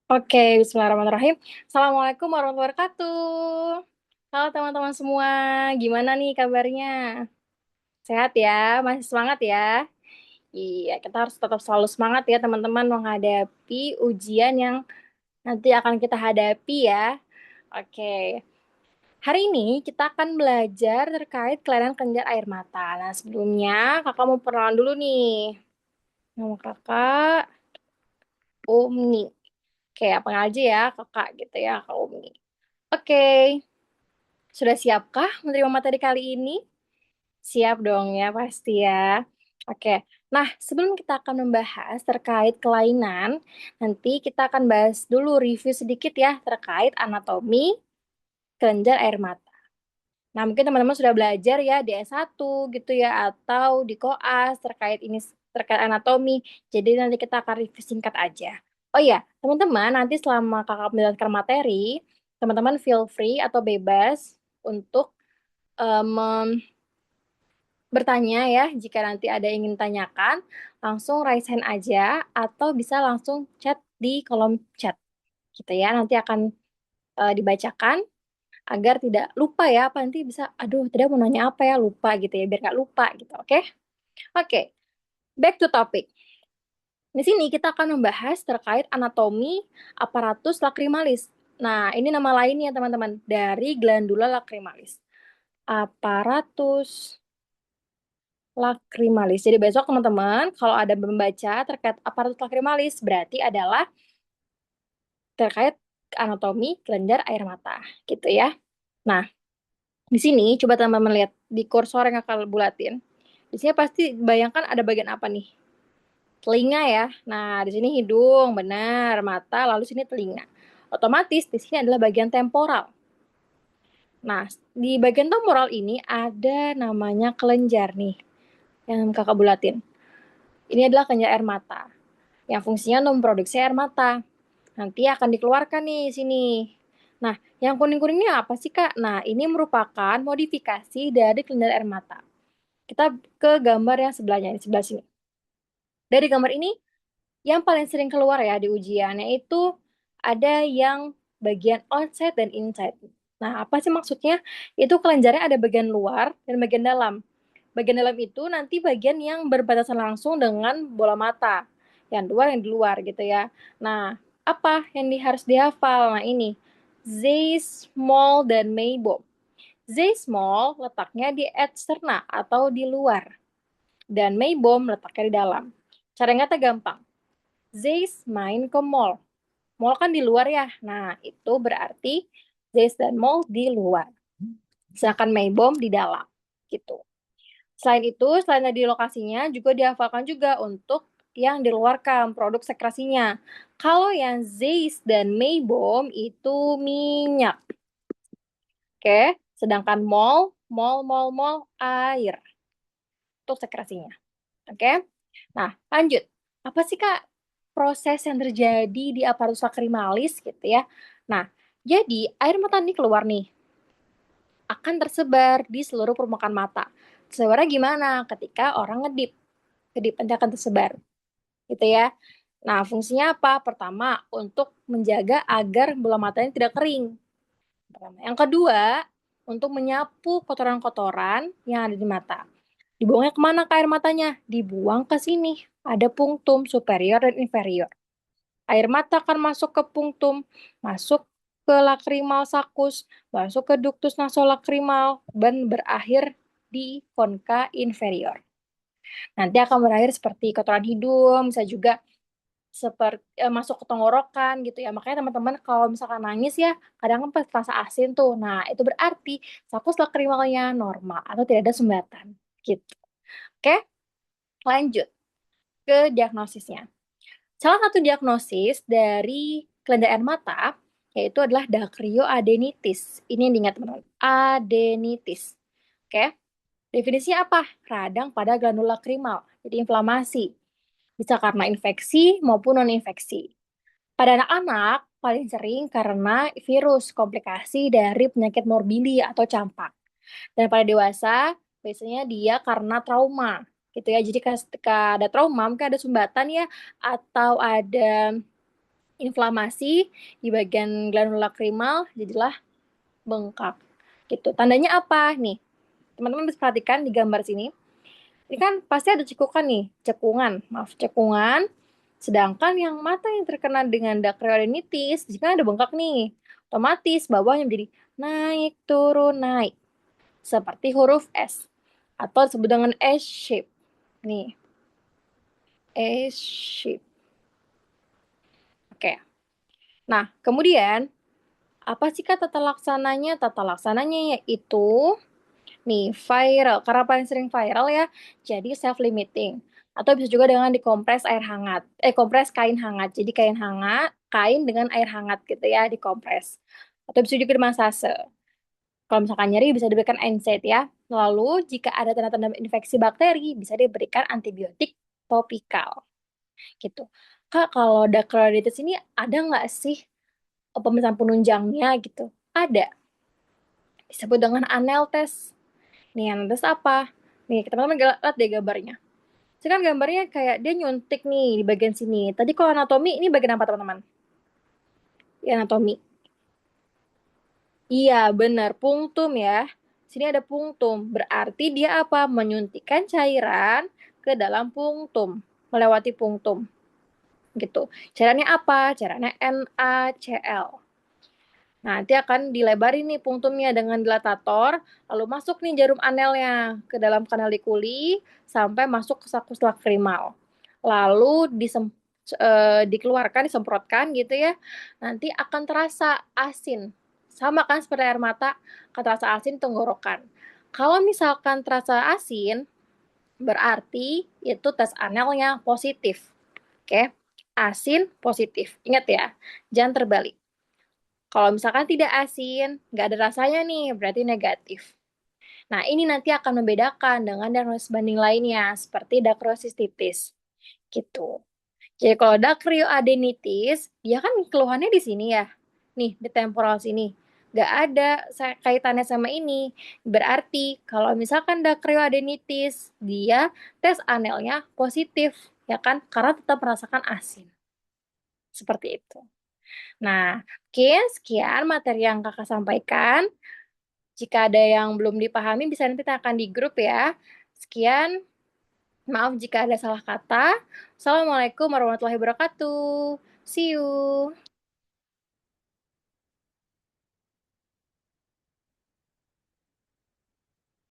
Oke, bismillahirrahmanirrahim. Assalamualaikum warahmatullahi wabarakatuh. Halo teman-teman semua, gimana nih kabarnya? Sehat ya? Masih semangat ya? Iya, kita harus tetap selalu semangat ya teman-teman menghadapi ujian yang nanti akan kita hadapi ya. Oke, hari ini kita akan belajar terkait kelainan kelenjar air mata. Nah, sebelumnya kakak mau perkenalan dulu nih. Nama kakak Umi. Oke, apa aja ya kakak gitu ya, Kak Umi. Oke, sudah siapkah menerima materi kali ini? Siap dong ya, pasti ya. Oke, nah sebelum kita akan membahas terkait kelainan, nanti kita akan bahas dulu review sedikit ya terkait anatomi kelenjar air mata. Nah, mungkin teman-teman sudah belajar ya di S1 gitu ya, atau di koas terkait ini, terkait anatomi. Jadi nanti kita akan review singkat aja. Oh iya, teman-teman, nanti selama kakak menjelaskan materi, teman-teman feel free atau bebas untuk bertanya ya, jika nanti ada yang ingin tanyakan, langsung raise hand aja, atau bisa langsung chat di kolom chat, gitu ya. Nanti akan dibacakan, agar tidak lupa ya, apa nanti bisa, aduh, tadi mau nanya apa ya, lupa gitu ya, biar nggak lupa gitu, oke? Oke, back to topic. Di sini kita akan membahas terkait anatomi aparatus lacrimalis. Nah, ini nama lainnya teman-teman, dari glandula lacrimalis. Aparatus lacrimalis. Jadi besok teman-teman, kalau ada membaca terkait aparatus lacrimalis, berarti adalah terkait anatomi kelenjar air mata, gitu ya. Nah, di sini coba teman-teman lihat di kursor yang akan bulatin. Di sini pasti bayangkan ada bagian apa nih? Telinga ya. Nah, di sini hidung, benar, mata, lalu sini telinga. Otomatis di sini adalah bagian temporal. Nah, di bagian temporal ini ada namanya kelenjar nih yang kakak bulatin. Ini adalah kelenjar air mata yang fungsinya untuk memproduksi air mata. Nanti akan dikeluarkan nih sini. Nah, yang kuning-kuning ini apa sih, Kak? Nah, ini merupakan modifikasi dari kelenjar air mata. Kita ke gambar yang sebelahnya, di sebelah sini. Dari gambar ini, yang paling sering keluar ya di ujian, yaitu ada yang bagian outside dan inside. Nah, apa sih maksudnya? Itu kelenjarnya ada bagian luar dan bagian dalam. Bagian dalam itu nanti bagian yang berbatasan langsung dengan bola mata. Yang luar yang di luar gitu ya. Nah, apa yang harus dihafal? Nah, ini. Z small dan Maybom. Z small letaknya di externa atau di luar. Dan Maybom letaknya di dalam. Cara ingatnya gampang. Zeis main ke mall. Mall kan di luar ya. Nah, itu berarti Zeis dan mall di luar. Sedangkan Maybom di dalam. Gitu. Selain itu, selain tadi lokasinya, juga dihafalkan juga untuk yang dikeluarkan produk sekresinya. Kalau yang Zeiss dan Maybom itu minyak. Oke, sedangkan mol air untuk sekresinya. Oke. Nah, lanjut. Apa sih Kak proses yang terjadi di aparatus lacrimalis gitu ya? Nah, jadi air mata ini keluar nih, akan tersebar di seluruh permukaan mata. Tersebarnya gimana? Ketika orang ngedip. Kedip nanti akan tersebar, gitu ya. Nah, fungsinya apa? Pertama, untuk menjaga agar bola matanya tidak kering. Pertama. Yang kedua, untuk menyapu kotoran-kotoran yang ada di mata. Dibuangnya kemana ke air matanya? Dibuang ke sini. Ada punktum superior dan inferior. Air mata akan masuk ke punktum, masuk ke lacrimal saccus, masuk ke ductus nasolacrimal, dan berakhir di concha inferior. Nanti akan berakhir seperti kotoran hidung, bisa juga seperti masuk ke tenggorokan gitu ya. Makanya teman-teman kalau misalkan nangis ya, kadang kan terasa asin tuh. Nah, itu berarti saccus lacrimalnya normal atau tidak ada sumbatan gitu. Oke, lanjut ke diagnosisnya. Salah satu diagnosis dari kelenjar air mata yaitu adalah dacryoadenitis. Ini yang diingat teman-teman. Adenitis. Oke. Definisinya apa? Radang pada glandula krimal. Jadi inflamasi. Bisa karena infeksi maupun non-infeksi. Pada anak-anak, paling sering karena virus, komplikasi dari penyakit morbili atau campak. Dan pada dewasa, biasanya dia karena trauma, gitu ya. Jadi ketika ada trauma, mungkin ada sumbatan ya, atau ada inflamasi di bagian glandula lakrimal, jadilah bengkak. Gitu. Tandanya apa nih? Teman-teman bisa perhatikan di gambar sini. Ini kan pasti ada cekukan nih, cekungan. Sedangkan yang mata yang terkena dengan dacryoadenitis, jika ada bengkak nih, otomatis bawahnya menjadi naik, turun, naik. Seperti huruf S. Atau disebut dengan S-shape. Nih, S-shape. Oke. Nah, kemudian, apa sih Kak tata laksananya? Tata laksananya yaitu nih, viral. Karena paling sering viral ya, jadi self-limiting. Atau bisa juga dengan dikompres air hangat. Kompres kain hangat. Jadi kain dengan air hangat gitu ya, dikompres. Atau bisa juga dimasase. Kalau misalkan nyeri bisa diberikan NSAID ya. Lalu jika ada tanda-tanda infeksi bakteri, bisa diberikan antibiotik topikal. Gitu. Kak, kalau dacryoiditis ini ada nggak sih pemeriksaan penunjangnya gitu? Ada. Disebut dengan anel-tes. Nih, anel-tes apa? Nih, teman-teman lihat deh gambarnya. Ini kan gambarnya kayak dia nyuntik nih di bagian sini. Tadi kalau anatomi, ini bagian apa teman-teman? Di anatomi. Iya, benar. Punktum ya. Sini ada punktum. Berarti dia apa? Menyuntikkan cairan ke dalam punktum. Melewati punktum. Gitu. Cairannya apa? Cairannya NaCl. Nanti akan dilebarin nih punktumnya dengan dilatator, lalu masuk nih jarum anelnya ke dalam kanal di kuli sampai masuk ke sakus lakrimal. Lalu dikeluarkan, disemprotkan gitu ya. Nanti akan terasa asin. Sama kan seperti air mata, akan terasa asin tenggorokan. Kalau misalkan terasa asin, berarti itu tes anelnya positif. Oke, asin positif. Ingat ya, jangan terbalik. Kalau misalkan tidak asin, nggak ada rasanya nih, berarti negatif. Nah, ini nanti akan membedakan dengan diagnosis banding lainnya, seperti dacryocystitis. Gitu. Jadi kalau dacryoadenitis, dia kan keluhannya di sini ya. Nih, di temporal sini. Nggak ada kaitannya sama ini. Berarti kalau misalkan dacryoadenitis, dia tes anelnya positif, ya kan? Karena tetap merasakan asin. Seperti itu. Nah, mungkin sekian materi yang kakak sampaikan. Jika ada yang belum dipahami, bisa nanti tanyakan di grup ya. Sekian, maaf jika ada salah kata. Assalamualaikum warahmatullahi wabarakatuh. See you.